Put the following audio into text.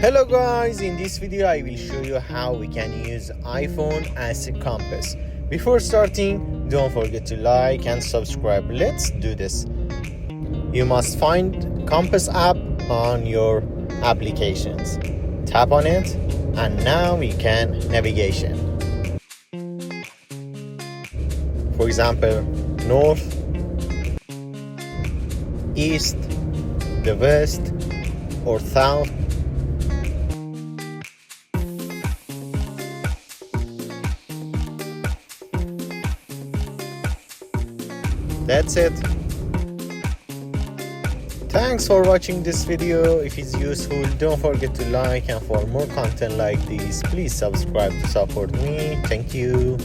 Hello guys, in this video I will show you how we can use iPhone as a compass. Before starting, don't forget to like and subscribe. Let's do this. You must find Compass app on your applications. Tap on it and now we can navigation. For example, north, east, the west or south. That's it. Thanks for watching this video. If it's useful, don't forget to like, and for more content like this, please subscribe to support me. Thank you.